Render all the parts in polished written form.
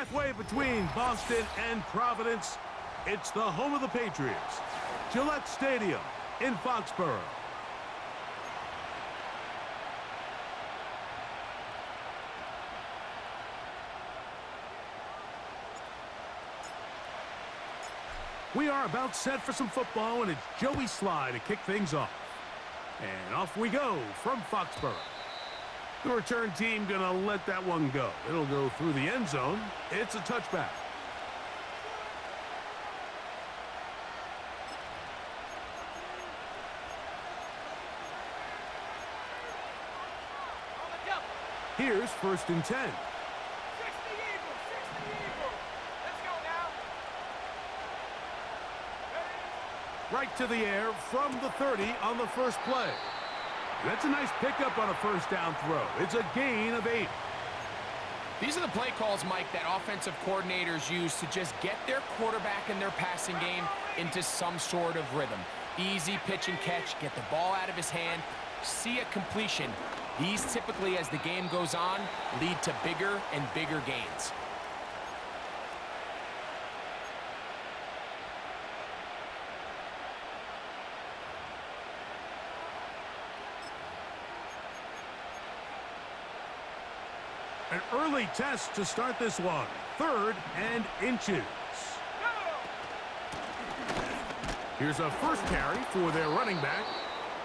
Halfway between Boston and Providence, it's the home of the Patriots, Gillette Stadium in Foxborough. We are about set for some football, and it's Joey Sly to kick things off. And off we go from Foxborough. The return team gonna let that one go. It'll go through the end zone. It's a touchback. Here's 1st and 10. Right to the air from the 30 on the first play. That's a nice pickup on a first down throw. It's a gain of 8. These are the play calls, Mike, that offensive coordinators use to just get their quarterback and their passing game into some sort of rhythm. Easy pitch and catch, get the ball out of his hand, see a completion. These typically, as the game goes on, lead to bigger and bigger gains. An early test to start this one. 3rd and inches. Here's a first carry for their running back.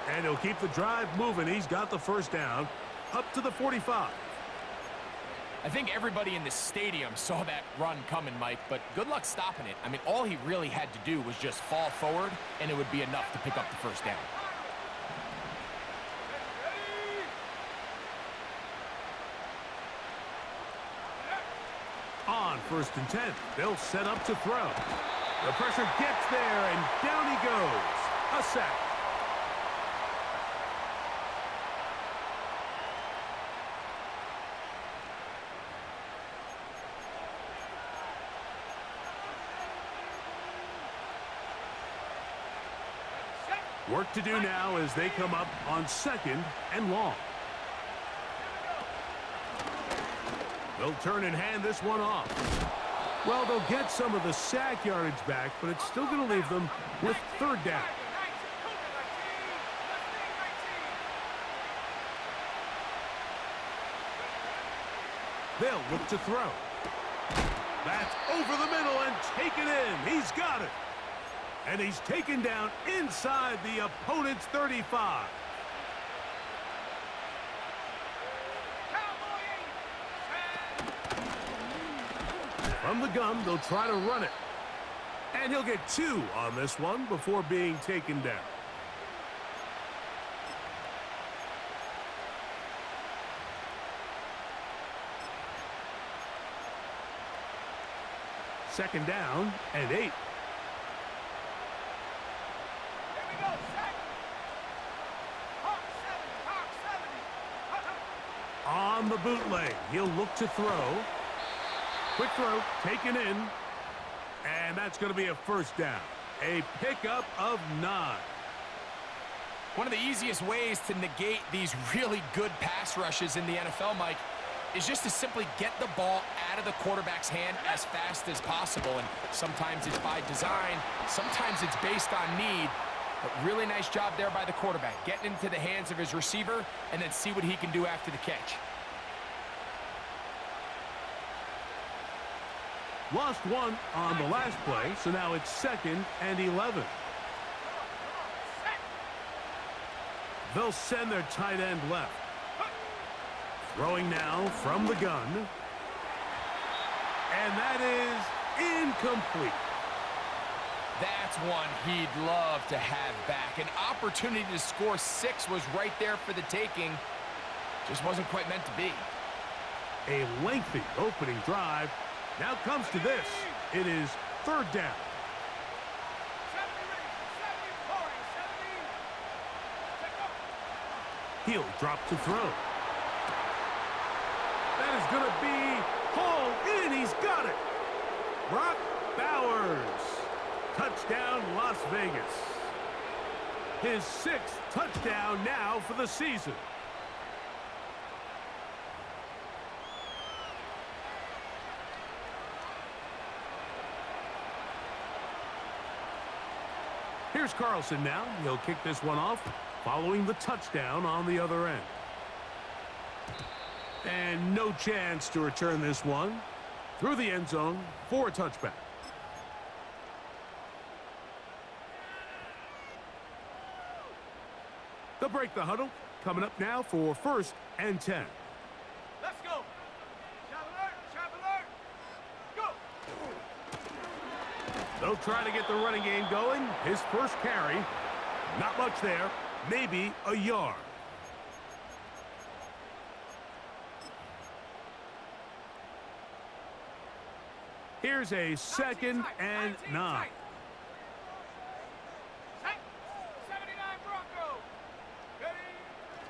And he'll keep the drive moving. He's got the first down up to the 45. I think everybody in the stadium saw that run coming, Mike, but good luck stopping it. I mean, all he really had to do was just fall forward, and it would be enough to pick up the first down. On 1st and 10, they'll set up to throw. The pressure gets there, and down he goes. A sack. Work to do now as they come up on 2nd and long. They'll turn and hand this one off. Well, they'll get some of the sack yardage back, but it's still going to leave them with 3rd down. They'll look to throw. That's over the middle and taken in. He's got it. And he's taken down inside the opponent's 35. From the gun, they'll try to run it. And he'll get 2 on this one before being taken down. Second down and 8. On the bootleg, he'll look to throw. Quick throw, taken in. And that's going to be a first down. A pickup of 9. One of the easiest ways to negate these really good pass rushes in the NFL, Mike, is just to simply get the ball out of the quarterback's hand as fast as possible. And sometimes it's by design, sometimes it's based on need. But really nice job there by the quarterback, getting into the hands of his receiver and then see what he can do after the catch. Lost 1 on the last play, so now it's 2nd and 11. They'll send their tight end left. Throwing now from the gun. And that is incomplete. That's one he'd love to have back. An opportunity to score 6 was right there for the taking. Just wasn't quite meant to be. A lengthy opening drive. Now comes to this. It is 3rd down. He'll drop to throw. That is going to be hauled in. He's got it. Brock Bowers. Touchdown, Las Vegas. His 6th touchdown now for the season. Here's Carlson now. He'll kick this one off, following the touchdown on the other end. And no chance to return this one through the end zone for a touchback. They'll break the huddle. Coming up now for 1st and 10. Let's go. Chop alert, chop alert. Go. They'll try to get the running game going. His first carry. Not much there. Maybe a yard. Here's a 2nd and 9. Set. 79 Bronco. Ready.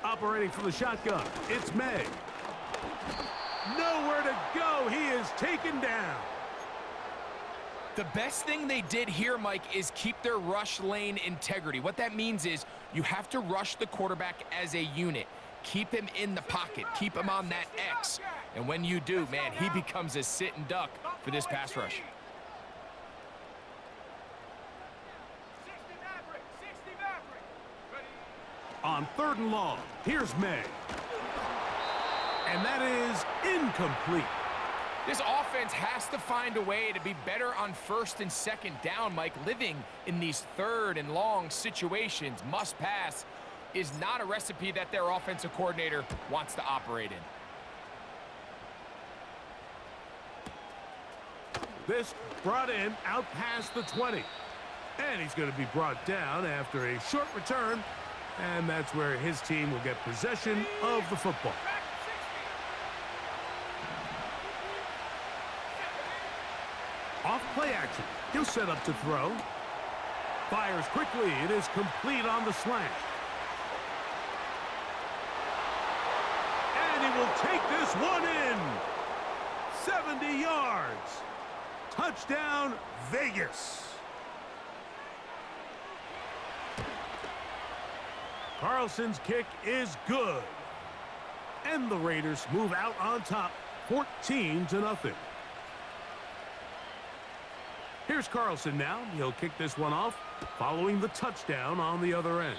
Operating from the shotgun, it's May. Nowhere to go. He is taken down. The best thing they did here, Mike, is keep their rush lane integrity. What that means is you have to rush the quarterback as a unit. Keep him in the pocket. Keep him on that X. And when you do, man, he becomes a sitting duck for this pass rush. 60 Maverick. 60 Maverick. Ready. On 3rd and long, here's May. And that is incomplete. This offense has to find a way to be better on 1st and 2nd down, Mike. Living in these 3rd and long situations, must pass, is not a recipe that their offensive coordinator wants to operate in. This brought in out past the 20. And he's going to be brought down after a short return. And that's where his team will get possession of the football. Off play action. He'll set up to throw. Fires quickly. It is complete on the slant. And he will take this one in. 70 yards. Touchdown, Vegas. Carlson's kick is good. And the Raiders move out on top, 14-0. Here's Carlson now. He'll kick this one off, following the touchdown on the other end.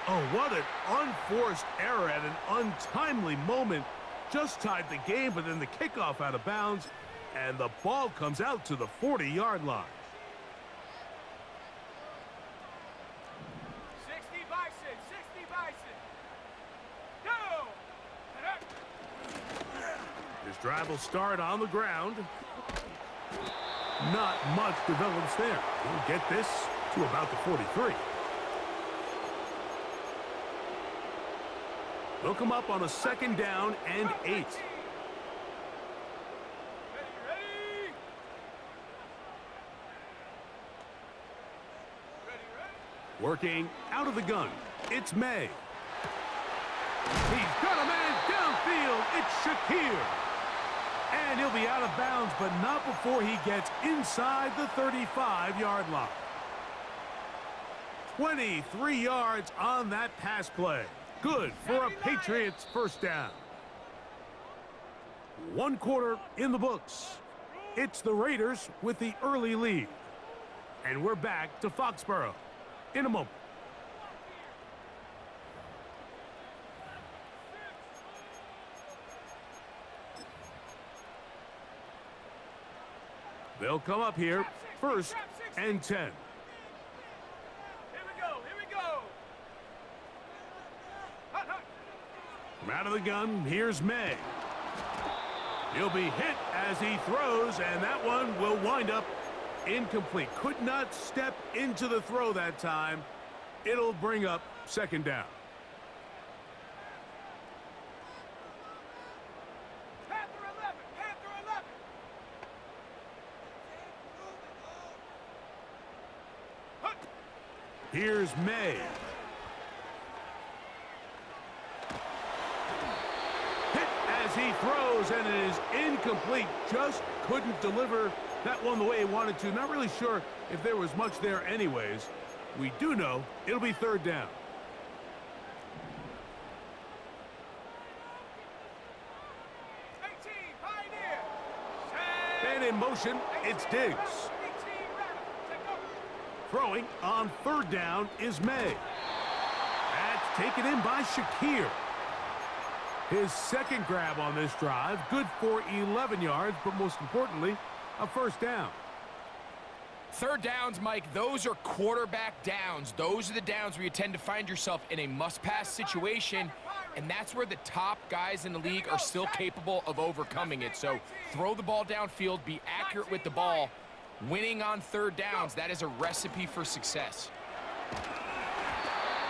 Oh, what an unforced error at an untimely moment. Just tied the game, but then the kickoff out of bounds, and the ball comes out to the 40-yard line. 60 Bison. 60 Bison. Go. His drive will start on the ground. Not much develops there. He'll get this to about the 43. They'll come up on a 2nd down and 8. Ready, ready. Working out of the gun, it's May. He's got a man downfield. It's Shakir. And he'll be out of bounds, but not before he gets inside the 35-yard line. 23 yards on that pass play. Good for a Patriots first down. 1 quarter in the books. It's the Raiders with the early lead. And we're back to Foxborough in a moment. They'll come up here, 1st and 10. Here we go. Here we go. Hut, hut. From out of the gun, here's May. He'll be hit as he throws, and that one will wind up incomplete. Could not step into the throw that time. It'll bring up 2nd down. Panther 11. Panther 11. Hut. Here's May. Hit as he throws, and it is incomplete. Just couldn't deliver that one the way he wanted to. Not really sure if there was much there anyways. We do know it'll be 3rd down. 18 Pioneer. And in motion, it's Diggs. 18 Rabbit. Take over. Throwing on third down is May. That's taken in by Shakir. His second grab on this drive, good for 11 yards, but most importantly, a first down. Third downs, Mike, those are quarterback downs. Those are the downs where you tend to find yourself in a must-pass situation, and that's where the top guys in the league are still capable of overcoming it. So throw the ball downfield, be accurate with the ball. Winning on third downs, that is a recipe for success.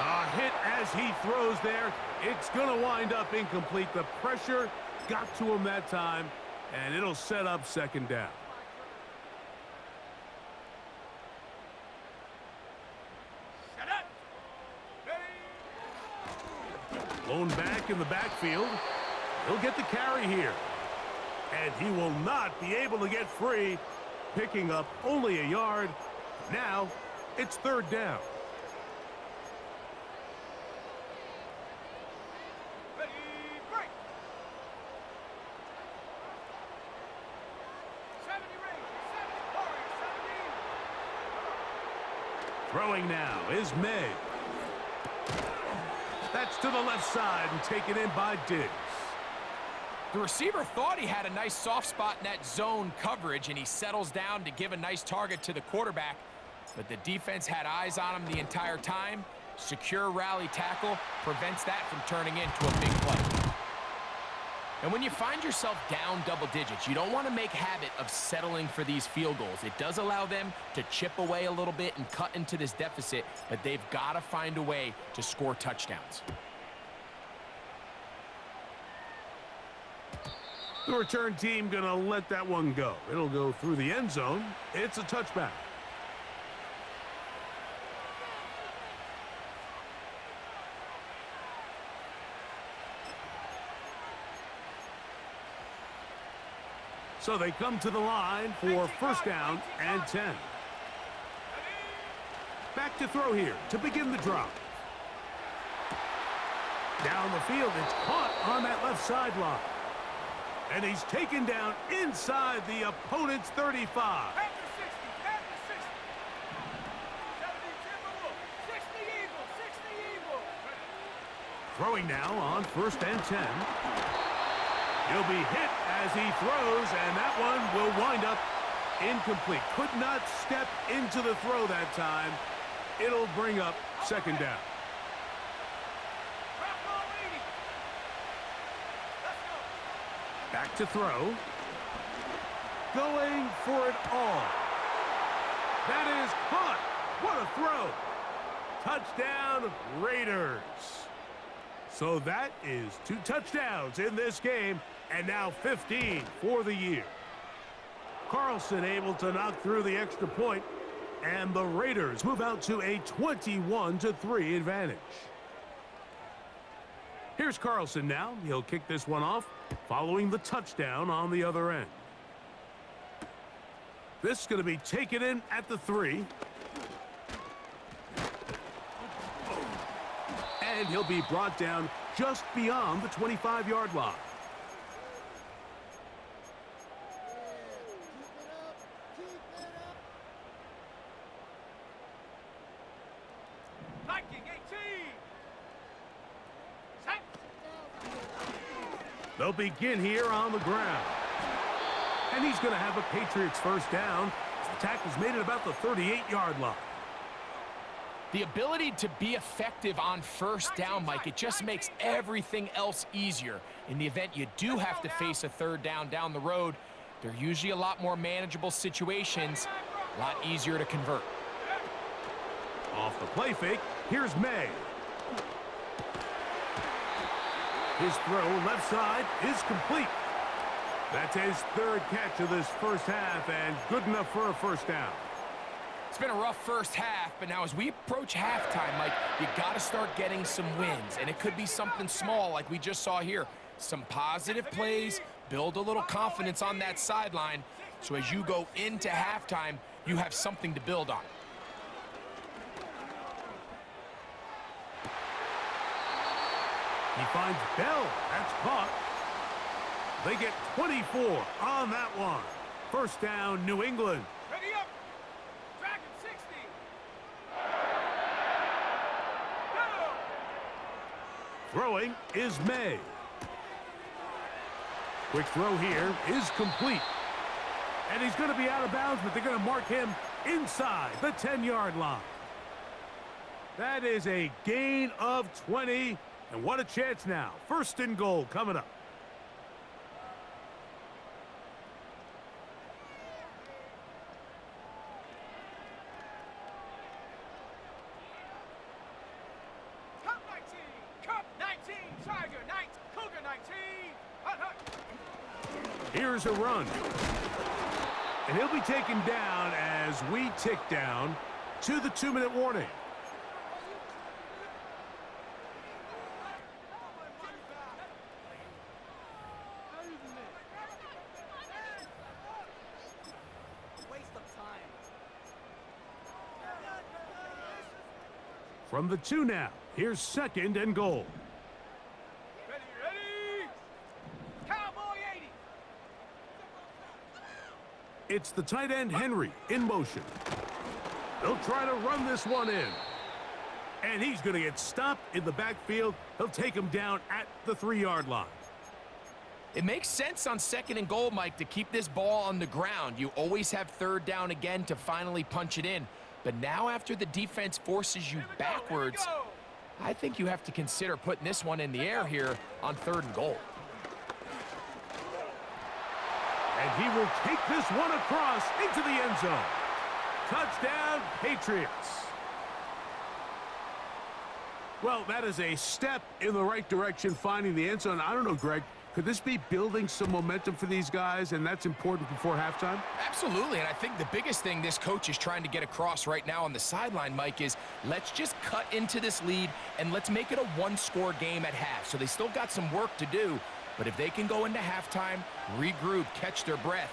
A hit as he throws there. It's going to wind up incomplete. The pressure got to him that time, and it'll set up second down. Blown back in the backfield. He'll get the carry here. And he will not be able to get free, picking up only a yard. Now it's third down. Ready, break. 70 range, 70 Warriors, 70. Throwing now is May. That's to the left side and taken in by Diggs. The receiver thought he had a nice soft spot in that zone coverage, and he settles down to give a nice target to the quarterback. But the defense had eyes on him the entire time. Secure rally tackle prevents that from turning into a big play. And when you find yourself down double digits, you don't want to make habit of settling for these field goals. It does allow them to chip away a little bit and cut into this deficit, but they've got to find a way to score touchdowns. The return team going to let that one go. It'll go through the end zone. It's a touchback. So they come to the line for first down and 10. Back to throw here to begin the drop. Down the field, it's caught on that left sideline. And he's taken down inside the opponent's 35. Pack the 60, pack the 60. 70 Timberwolves, 60 Eagles, 60 Eagles. Throwing now on first and 10. He'll be hit as he throws, and that one will wind up incomplete. Could not step into the throw that time. It'll bring up second down. Rock ball 80. Let's go. Back to throw. Going for it all. That is caught. What a throw. Touchdown, Raiders. So that is 2 touchdowns in this game, and now 15 for the year. Carlson able to knock through the extra point, and the Raiders move out to a 21-3 advantage. Here's Carlson now. He'll kick this one off, following the touchdown on the other end. This is going to be taken in at the 3. And he'll be brought down just beyond the 25-yard line. Viking 18. Set. They'll begin here on the ground. And he's going to have a Patriots first down. The tackle's made it about the 38-yard line. The ability to be effective on first down, Mike, it just makes everything else easier. In the event you do have to face a third down the road, they're usually a lot more manageable situations, a lot easier to convert. Off the play fake, here's May. His throw left side is complete. That's his third catch of this first half, and good enough for a first down. It's been a rough first half, but now as we approach halftime, Mike, you got to start getting some wins, and it could be something small like we just saw here. Some positive plays, build a little confidence on that sideline, so as you go into halftime, you have something to build on. He finds Bell. That's caught. They get 24 on that one. First down, New England. Ready up. Dragon 60. Throwing is May. Quick throw here is complete. And he's going to be out of bounds, but they're going to mark him inside the 10-yard line. That is a gain of 20. And what a chance now. First and goal coming up. Cup 19, Cup 19, Tiger 19, Cougar 19. Hut, hut. Here's a run. And he'll be taken down as we tick down to the 2-minute warning. Waste of time. From the 2 now, here's second and goal. Ready, ready. Cowboy 80. It's the tight end Henry in motion. They'll try to run this one in. And he's going to get stopped in the backfield. He'll take him down at the 3-yard line. It makes sense on second and goal, Mike, to keep this ball on the ground. You always have third down again to finally punch it in. But now after the defense forces you backwards, I think you have to consider putting this one in the air here on third and goal. And he will take this one across into the end zone. Touchdown, Patriots. Well, that is a step in the right direction, finding the end zone. I don't know, Greg. Could this be building some momentum for these guys, and that's important before halftime? Absolutely, and I think the biggest thing this coach is trying to get across right now on the sideline, Mike, is let's just cut into this lead and let's make it a one-score game at half. So they still got some work to do, but if they can go into halftime, regroup, catch their breath,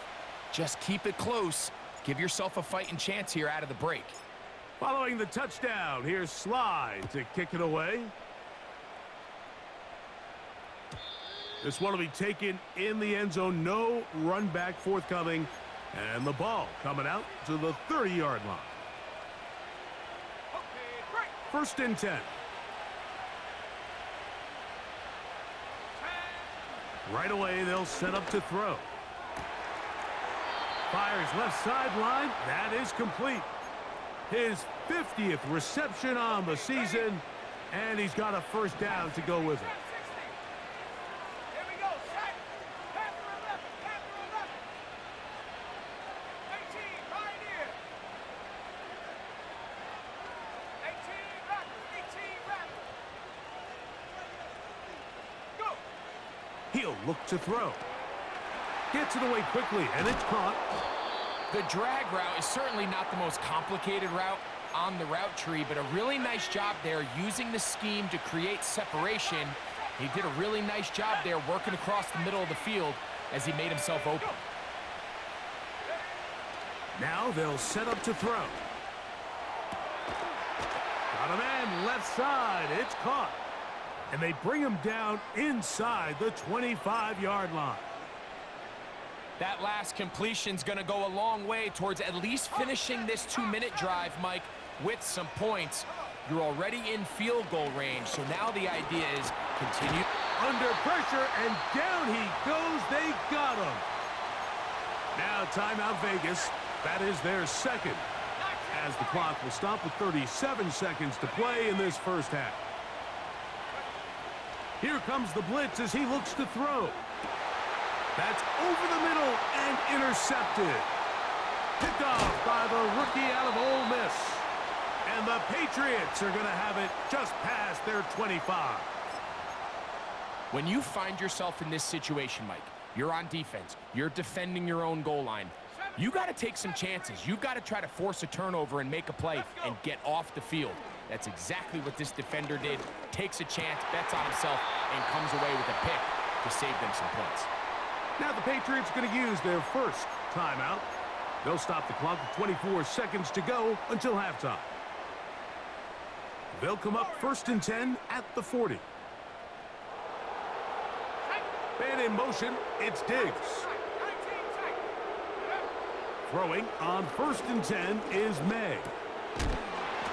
just keep it close, give yourself a fighting chance here out of the break. Following the touchdown, here's Slide to kick it away. This one will be taken in the end zone. No run back forthcoming. And the ball coming out to the 30-yard line. Okay, break. First and 10. Right away, they'll set up to throw. Fires left sideline. That is complete. His 50th reception on the season. And he's got a first down to go with it. Here we go, set. Panther 11, Panther 11. 18, Pioneer. 18, Raptor, 18, Raptor. Go. He'll look to throw. Gets it away quickly, and it's caught. The drag route is certainly not the most complicated route on the route tree, but a really nice job there using the scheme to create separation. He did a really nice job there working across the middle of the field as he made himself open. Now they'll set up to throw. Got a man left side. It's caught. And they bring him down inside the 25-yard line. That last completion's going to go a long way towards at least finishing this 2-minute drive, Mike, with some points. You're already in field goal range, so now the idea is continue. Under pressure, and down he goes. They got him. Now timeout Vegas. That is their second, as the clock will stop with 37 seconds to play in this first half. Here comes the blitz as he looks to throw. That's over the middle and intercepted. Picked off by the rookie out of Ole Miss. And the Patriots are going to have it just past their 25. When you find yourself in this situation, Mike, you're on defense, you're defending your own goal line, you got to take some chances. You've got to try to force a turnover and make a play and get off the field. That's exactly what this defender did. Takes a chance, bets on himself, and comes away with a pick to save them some points. Now the Patriots are going to use their first timeout. They'll stop the clock with 24 seconds to go until halftime. They'll come up first and 10 at the 40. Man in motion, it's Diggs. Throwing on first and 10 is May.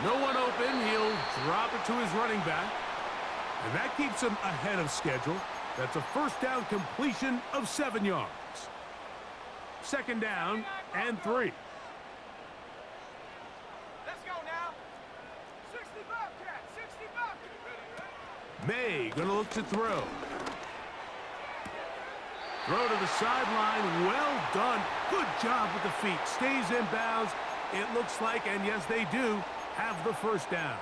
No one open, he'll drop it to his running back. And that keeps him ahead of schedule. That's a first down completion of 7 yards. Second down and 3. Let's go now. 60 Bobcat, 60 Bobcat. May gonna look to throw. Throw to the sideline. Well done. Good job with the feet. Stays in bounds. It looks like, and yes, they do, have the first down.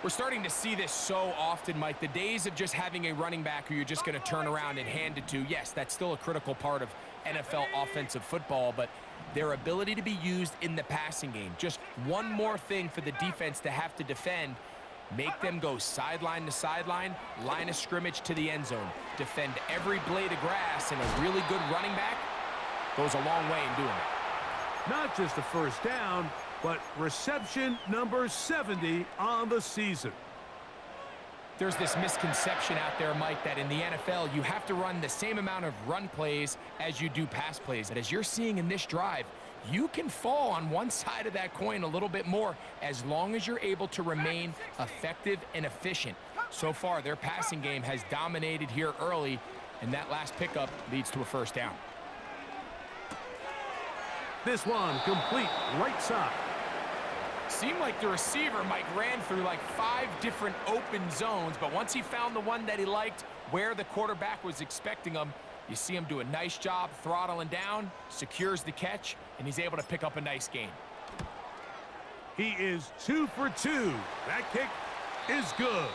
We're starting to see this so often, Mike. The days of just having a running back who you're just going to turn around and hand it to, yes, that's still a critical part of NFL offensive football, but their ability to be used in the passing game, just one more thing for the defense to have to defend, make them go sideline to sideline, line of scrimmage to the end zone, defend every blade of grass, and a really good running back goes a long way in doing it. Not just a first down, but reception number 70 on the season. There's this misconception out there, Mike, that in the NFL, you have to run the same amount of run plays as you do pass plays. And as you're seeing in this drive, you can fall on one side of that coin a little bit more as long as you're able to remain effective and efficient. So far, their passing game has dominated here early, and that last pickup leads to a first down. This one complete right side. Seemed like the receiver, Mike, ran through like 5 different open zones, but once he found the one that he liked where the quarterback was expecting him, you see him do a nice job throttling down, secures the catch, and he's able to pick up a nice gain. He is 2 for 2. That kick is good.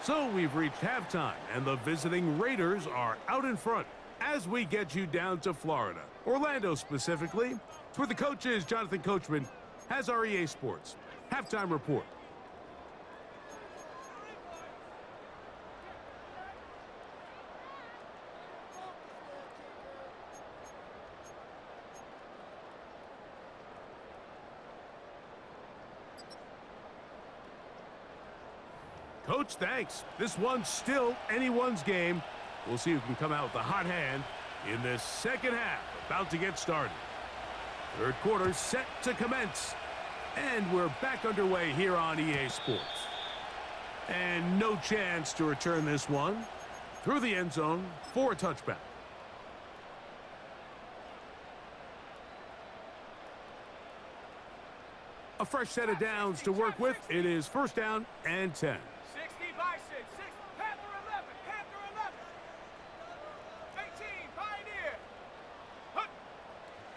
So we've reached halftime, and the visiting Raiders are out in front as we get you down to Florida, Orlando specifically. For the coaches, Jonathan Coachman has our EA Sports halftime report. Coach, thanks. This one's still anyone's game. We'll see who can come out with the hot hand in this second half, about to get started. Third quarter set to commence. And we're back underway here on EA Sports. And no chance to return this one through the end zone for a touchback. A fresh set of downs to work with. It is first down and 10. 60 Bison, 6, Panther 11, Panther 11. 18, Pioneer. Hup.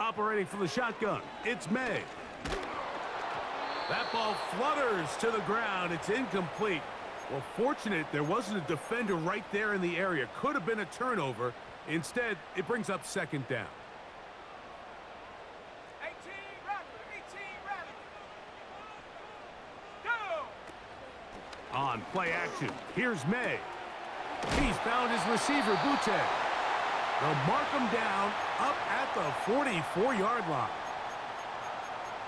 Operating from the shotgun, it's May. That ball flutters to the ground. It's incomplete. Well, fortunate there wasn't a defender right there in the area. Could have been a turnover. Instead, it brings up second down. 18, Rattler, 18, Rattler. Go. On play action, here's May. He's found his receiver, Butte. They'll mark him down up at the 44-yard line.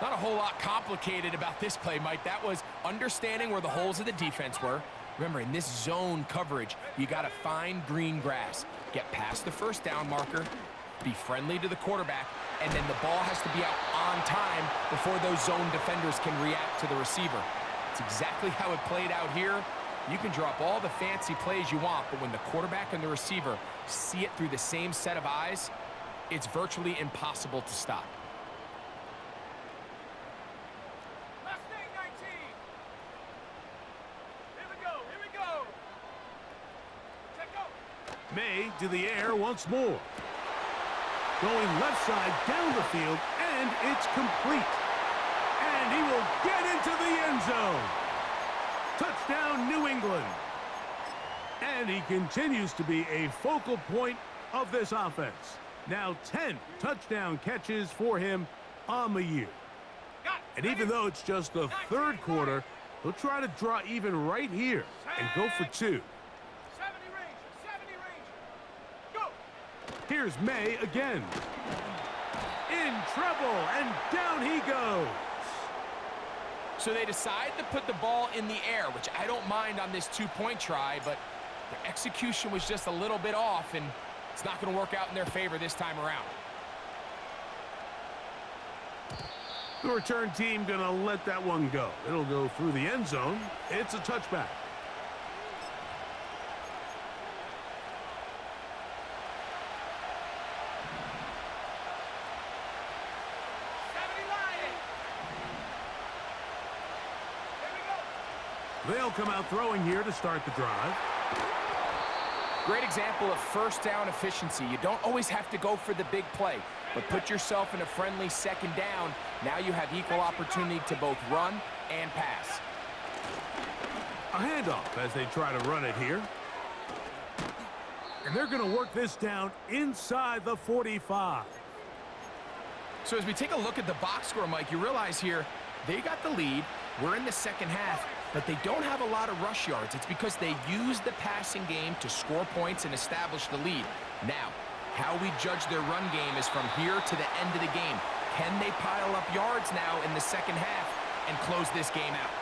Not a whole lot complicated about this play, Mike. That was understanding where the holes of the defense were. Remember, in this zone coverage, you got to find green grass. Get past the first down marker, be friendly to the quarterback, and then the ball has to be out on time before those zone defenders can react to the receiver. It's exactly how it played out here. You can drop all the fancy plays you want, but when the quarterback and the receiver see it through the same set of eyes, it's virtually impossible to stop. Last thing, 19. Here we go. Check go. May to the air once more. Going left side down the field, and it's complete. And he will get into the end zone. Touchdown, New England. And he continues to be a focal point of this offense. Now 10 touchdown catches for him on the year. And even though it's just the third quarter, he'll try to draw even right here and go for 2. 70 Ranger. Go. Here's May again. In trouble, and down he goes. So they decide to put the ball in the air, which I don't mind on this 2-point try, but their execution was just a little bit off, and it's not going to work out in their favor this time around. The return team going to let that one go. It'll go through the end zone. It's a touchback. They'll come out throwing here to start the drive. Great example of first down efficiency. You don't always have to go for the big play, but put yourself in a friendly second down. Now you have equal opportunity to both run and pass. A handoff as they try to run it here. And they're going to work this down inside the 45. So as we take a look at the box score, Mike, you realize here they got the lead. We're in the second half, but they don't have a lot of rush yards. It's because they use the passing game to score points and establish the lead. Now, how we judge their run game is from here to the end of the game. Can they pile up yards now in the second half and close this game out?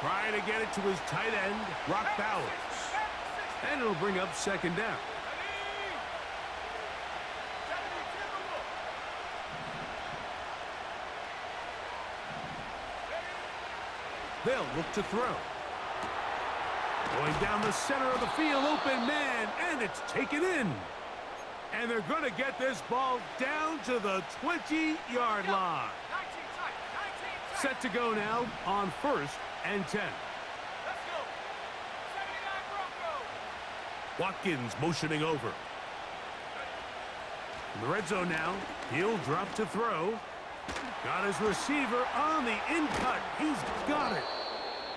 Trying to get it to his tight end, Brock Bowers. And it'll bring up second down. They'll look to throw. Going down the center of the field, open man, and it's taken in. And they're going to get this ball down to the 20-yard line. Set to go now on 1st and 10. Let's go. 79 Bronco. Watkins motioning over. In the red zone now, he'll drop to throw. Got his receiver on the in-cut. He's got it.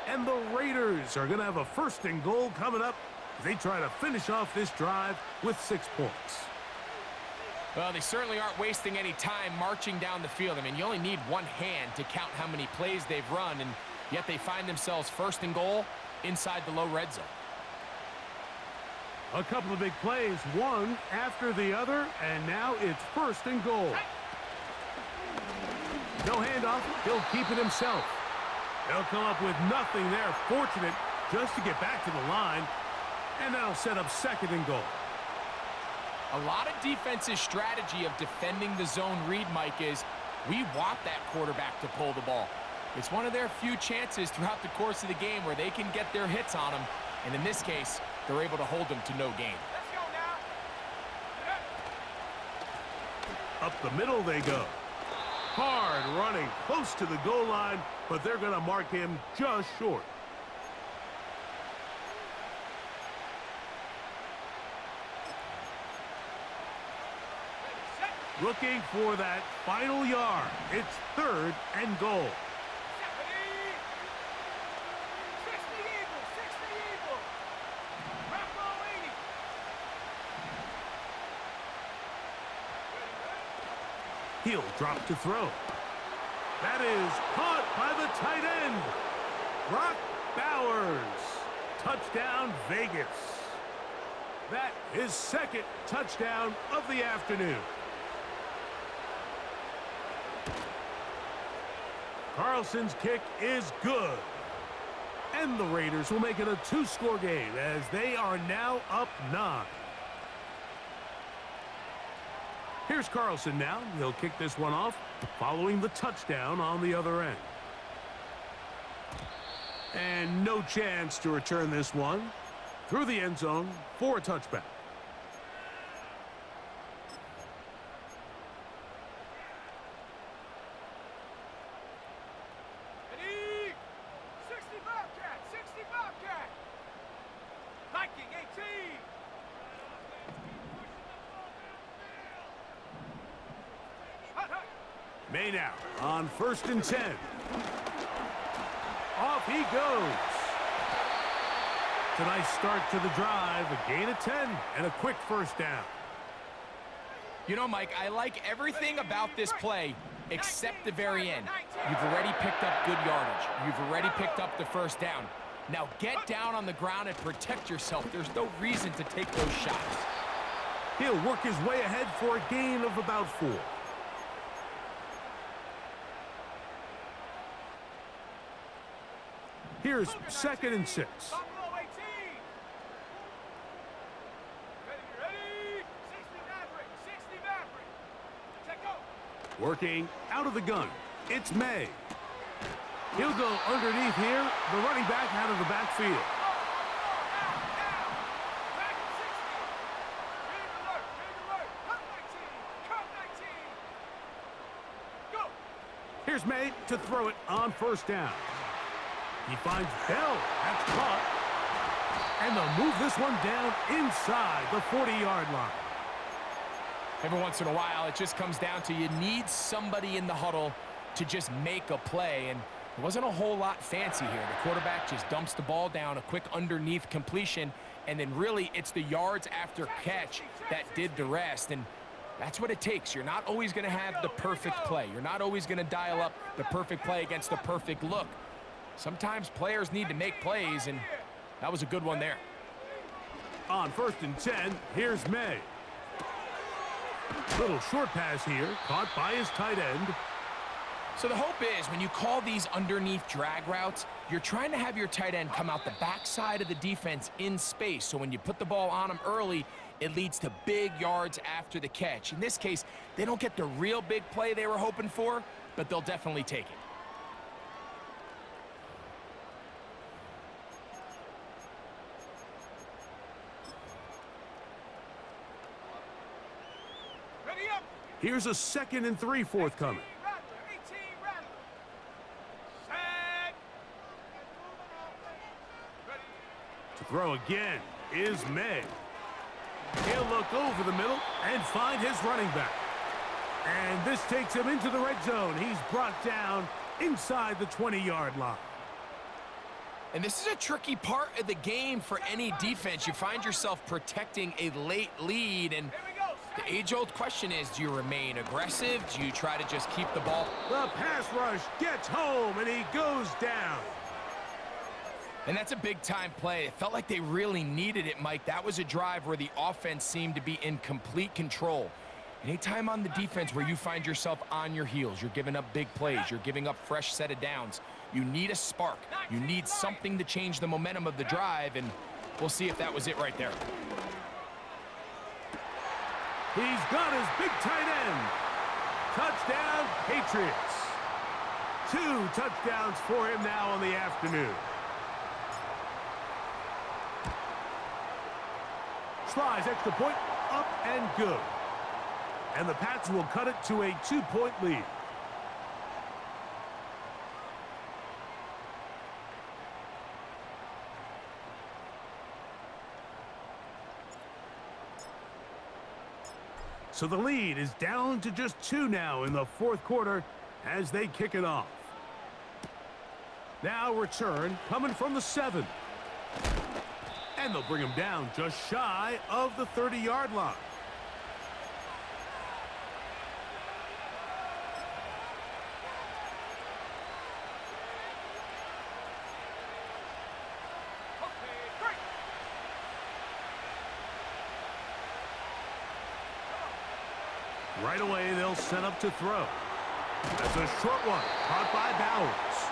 And the Raiders are going to have a 1st and goal coming up as they try to finish off this drive with 6 points. Well, they certainly aren't wasting any time marching down the field. I mean, you only need one hand to count how many plays they've run, and yet they find themselves 1st and goal inside the low red zone. A couple of big plays, one after the other, and now it's 1st and goal. No handoff. He'll keep it himself. They'll come up with nothing there. Fortunate just to get back to the line, and that'll set up 2nd and goal. A lot of defense's strategy of defending the zone read, Mike, is we want that quarterback to pull the ball. It's one of their few chances throughout the course of the game where they can get their hits on him, and in this case, they're able to hold them to no gain. Let's go now. Up the middle they go. Hard running close to the goal line, but they're going to mark him just short. Looking for that final yard. It's 3rd and goal. 60 Eagle, 60 Eagle. Rambo 80. He'll drop to throw. That is caught by the tight end. Brock Bowers. Touchdown, Vegas. That is 2nd touchdown of the afternoon. Carlson's kick is good. And the Raiders will make it a 2-score game as they are now up 9. Here's Carlson now. He'll kick this one off following the touchdown on the other end. And no chance to return this one through the end zone for a touchback. Ready? 60 Bobcat, 60 Bobcat. Viking 18. Hut, hut. May now on 1st and 10. Off he goes. It's a nice start to the drive. A gain of 10 and a quick 1st down. You know, Mike, I like everything about this play except the very end. You've already picked up good yardage. You've already picked up the 1st down. Now get down on the ground and protect yourself. There's no reason to take those shots. He'll work his way ahead for a gain of about 4. Here's 2nd and 6. Buffalo 18. Ready? 60 Maverick, 60 Maverick. Check go. Working out of the gun. It's May. He'll go underneath here. The running back out of the backfield. Now. Back at 60. Big alert. Cut 19. Cut 19. Go. Here's May to throw it on 1st down. He finds Bell. That's caught. And they'll move this one down inside the 40-yard line. Every once in a while, it just comes down to you need somebody in the huddle to just make a play, and it wasn't a whole lot fancy here. The quarterback just dumps the ball down, a quick underneath completion, and then really it's the yards after catch that did the rest, and that's what it takes. You're not always going to have the perfect play. You're not always going to dial up the perfect play against the perfect look. Sometimes players need to make plays, and that was a good one there. On 1st and 10, here's May. Little short pass here, caught by his tight end. So the hope is when you call these underneath drag routes, you're trying to have your tight end come out the backside of the defense in space. So when you put the ball on him early, it leads to big yards after the catch. In this case, they don't get the real big play they were hoping for, but they'll definitely take it. Ready up. Here's a 2nd and 3 forthcoming. 18 Rattler. Set. Ready. To throw again is May. He'll look over the middle and find his running back. And this takes him into the red zone. He's brought down inside the 20-yard line. And this is a tricky part of the game for any defense. You find yourself protecting a late lead, and Here we go. the age-old question is, do you remain aggressive? Do you try to just keep the ball? The pass rush gets home, and he goes down. And that's a big-time play. It felt like they really needed it, Mike. That was a drive where the offense seemed to be in complete control. Anytime on the defense where you find yourself on your heels, you're giving up big plays, you're giving up fresh set of downs, you need a spark. You need something to change the momentum of the drive, and we'll see if that was it right there. He's got his big tight end. Touchdown, Patriots. 2 touchdowns for him now on the afternoon. Tries extra point, up and good. And the Pats will cut it to a 2-point lead. So the lead is down to just 2 now in the 4th quarter as they kick it off. Now return coming from the 7. And they'll bring him down just shy of the 30-yard line. Okay, great. Right away, they'll set up to throw. That's a short one, caught by Bowers.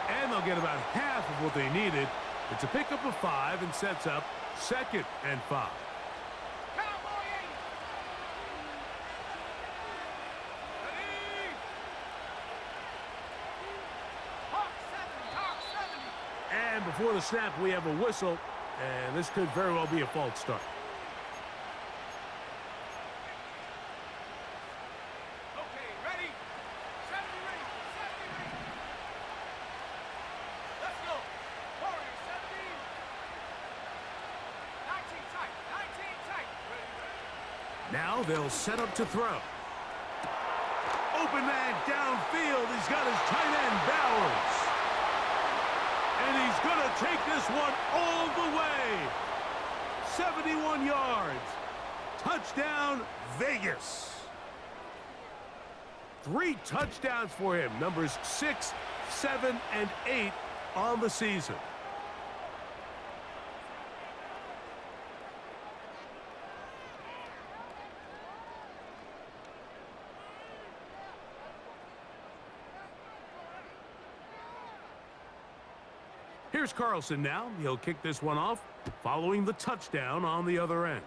And they'll get about half of what they needed. It's a pickup of 5 and sets up 2nd and 5. Cowboy 80. Ready. Hawk 70. Hawk 70. And before the snap, we have a whistle. And this could very well be a false start. Okay, ready. 70 ready. 70 ready. Let's go. Warrior 70. 19 tight. 19 tight. Ready, ready. Now they'll set up to throw. Open man downfield. He's got his tight end, Bowers. And he's going to take this one all the way. 71 yards. Touchdown, Vegas. 3 touchdowns for him. Numbers 6, 7, and 8 on the season. Here's Carlson now. He'll kick this one off, following the touchdown on the other end.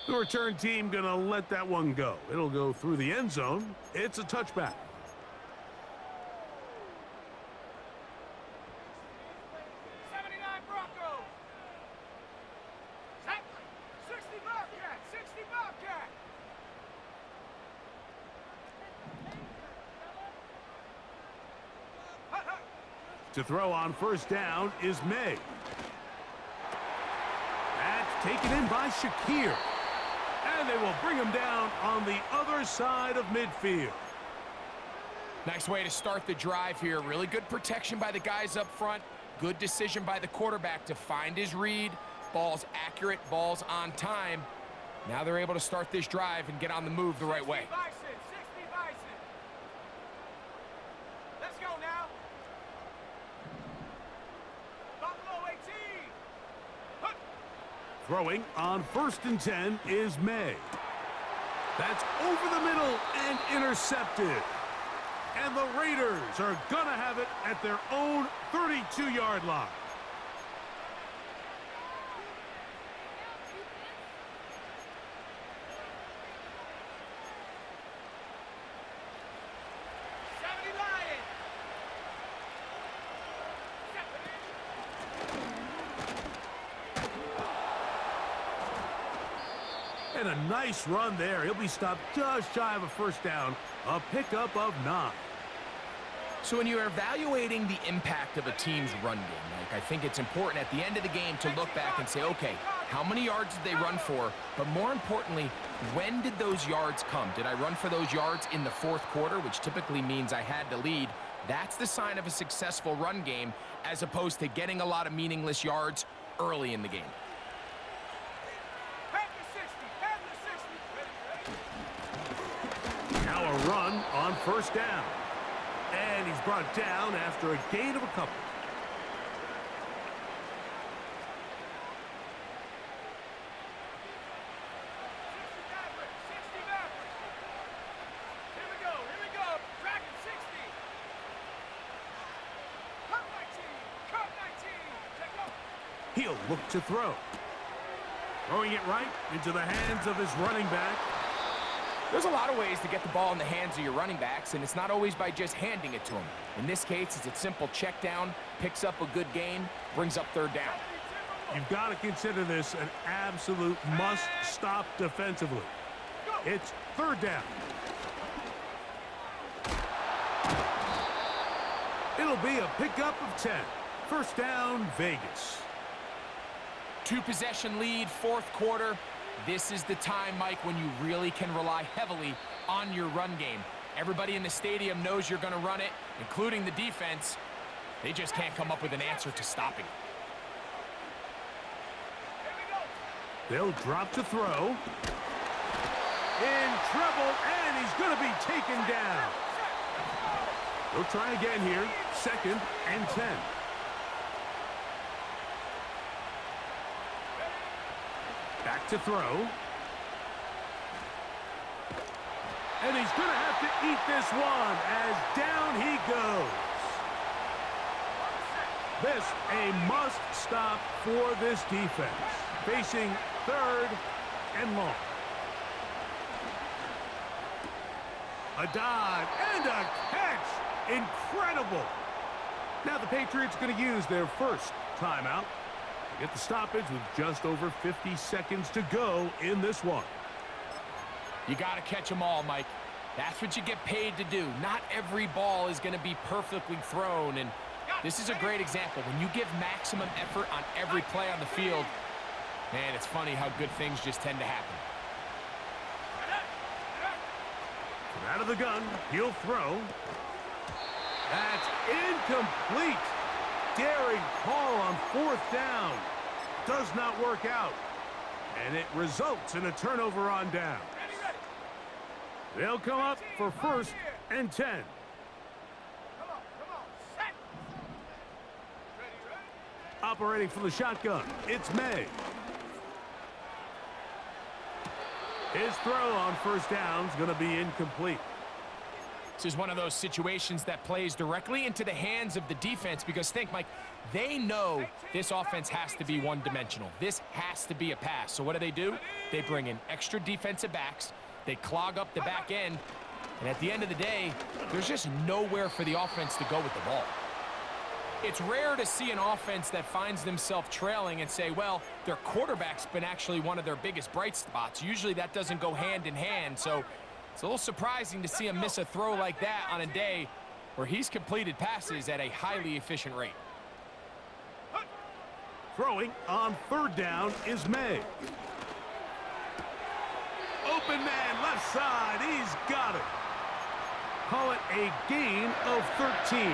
The return team gonna let that one go. It'll go through the end zone. It's a touchback. 79 Broncos. Set. 60 Bobcat. 60 Bobcat. Hut, hut. To throw on first down is May. That's taken in by Shakir. And they will bring him down on the other side of midfield. Nice way to start the drive here. Really good protection by the guys up front. Good decision by the quarterback to find his read. Ball's accurate, ball's on time. Now they're able to start this drive and get on the move the right way. 60 Bison. Let's go now. Buffalo 18. Hup. Throwing on first and 10 is May. That's over the middle and intercepted. And the Raiders are going to have it at their own 32-yard line. And a nice run there. He'll be stopped just shy of a first down. A pickup of 9. So when you're evaluating the impact of a team's run game, Mike, I think it's important at the end of the game to look back and say, okay, how many yards did they run for? But more importantly, when did those yards come? Did I run for those yards in the fourth quarter, which typically means I had to lead? That's the sign of a successful run game, as opposed to getting a lot of meaningless yards early in the game. Now a run on first down. And he's brought down after a gain of a couple. Here we go. Dragon 60. Cut 19. Take off. He'll look to throw. Throwing it right into the hands of his running back. There's a lot of ways to get the ball in the hands of your running backs, and it's not always by just handing it to them. In this case, it's a simple check down, picks up a good gain, brings up third down. You've got to consider this an absolute must-stop defensively. It's third down. It'll be a pickup of 10. First down, Vegas. 2-possession lead, fourth quarter. This is the time, Mike, when you really can rely heavily on your run game. Everybody in the stadium knows you're going to run it, including the defense. They just can't come up with an answer to stopping it. They'll drop to throw. In trouble, and he's going to be taken down. They'll try again here. Second and 10. Back to throw. And he's going to have to eat this one as down he goes. This a must-stop for this defense. Facing third and long. A dive and a catch. Incredible. Now the Patriots going to use their first timeout. Get the stoppage with just over 50 seconds to go in this one. You got to catch them all, Mike. That's what you get paid to do. Not every ball is going to be perfectly thrown, and this is a great example. When you give maximum effort on every play on the field, man, it's funny how good things just tend to happen. From out of the gun, he'll throw. That's incomplete. Daring call on fourth down. Does not work out. And it results in a turnover on down. They'll come up for first and 10. Come on. Set. Ready. Operating from the shotgun, it's May. His throw on first down is going to be incomplete. This is one of those situations that plays directly into the hands of the defense because think, Mike, they know this offense has to be one-dimensional. This has to be a pass. So what do? They bring in extra defensive backs. They clog up the back end. And at the end of the day, there's just nowhere for the offense to go with the ball. It's rare to see an offense that finds themselves trailing and say, well, their quarterback's been actually one of their biggest bright spots. Usually that doesn't go hand in hand. So it's a little surprising to see him miss a throw like that on a day where he's completed passes at a highly efficient rate. Throwing on third down is May. Open man, left side. He's got it. Call it a gain of 13.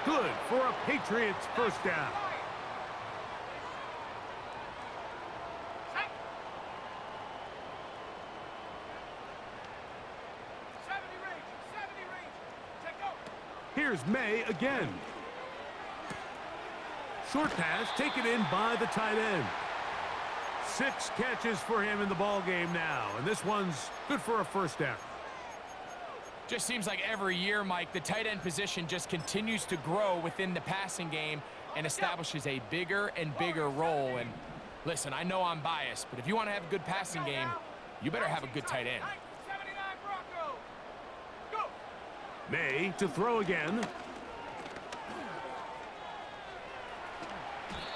Good for a Patriots first down. Here's May again. Short pass taken in by the tight end. 6 catches for him in the ball game now, and this one's good for a first down. Just seems like every year, Mike, the tight end position just continues to grow within the passing game and establishes a bigger and bigger role. And listen, I know I'm biased, but if you want to have a good passing game, you better have a good tight end. May to throw again.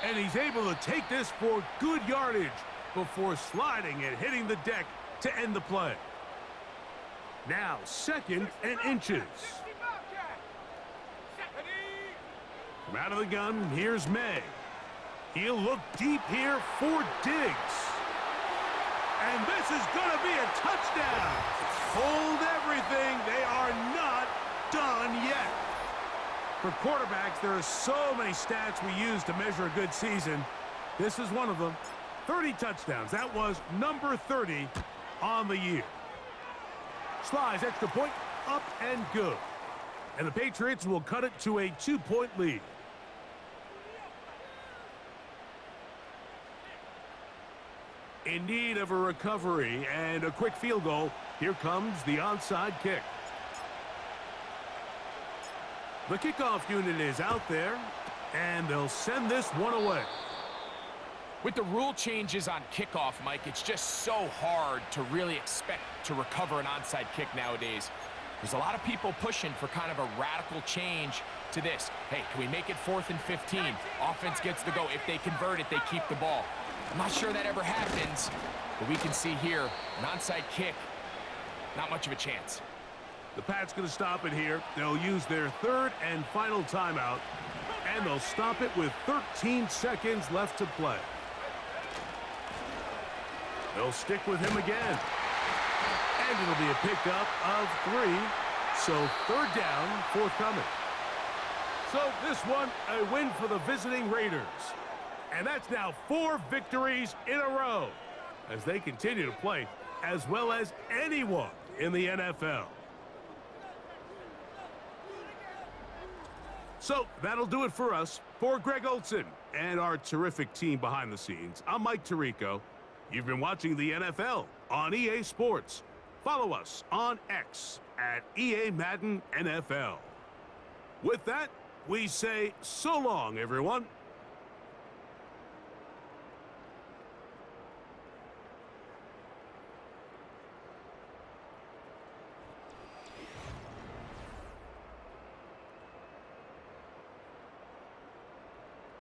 And he's able to take this for good yardage before sliding and hitting the deck to end the play. Now, 2nd and inches. From out of the gun, here's May. He'll look deep here for Diggs. And this is going to be a touchdown. Hold everything. They are not done yet. For quarterbacks, there are so many stats we use to measure a good season. This is one of them. 30 touchdowns. That was number 30 on the year. Slides extra point, up and good. And the Patriots will cut it to a 2-point lead. In need of a recovery and a quick field goal, here comes the onside kick. The kickoff unit is out there, and they'll send this one away. With the rule changes on kickoff, Mike, it's just so hard to really expect to recover an onside kick nowadays. There's a lot of people pushing for kind of a radical change to this. Hey, can we make it 4th and 15? Offense gets the go. If they convert it, they keep the ball. I'm not sure that ever happens, but we can see here, an onside kick, not much of a chance. The Pats going to stop it here. They'll use their 3rd and final timeout, and they'll stop it with 13 seconds left to play. They'll stick with him again. And it'll be a pickup of 3. So 3rd down, forthcoming. So this one, a win for the visiting Raiders. And that's now 4 victories in a row as they continue to play as well as anyone in the NFL. So that'll do it for us. For Greg Olson and our terrific team behind the scenes, I'm Mike Tirico. You've been watching the NFL on EA Sports. Follow us on X at EA Madden NFL. With that, we say so long, everyone.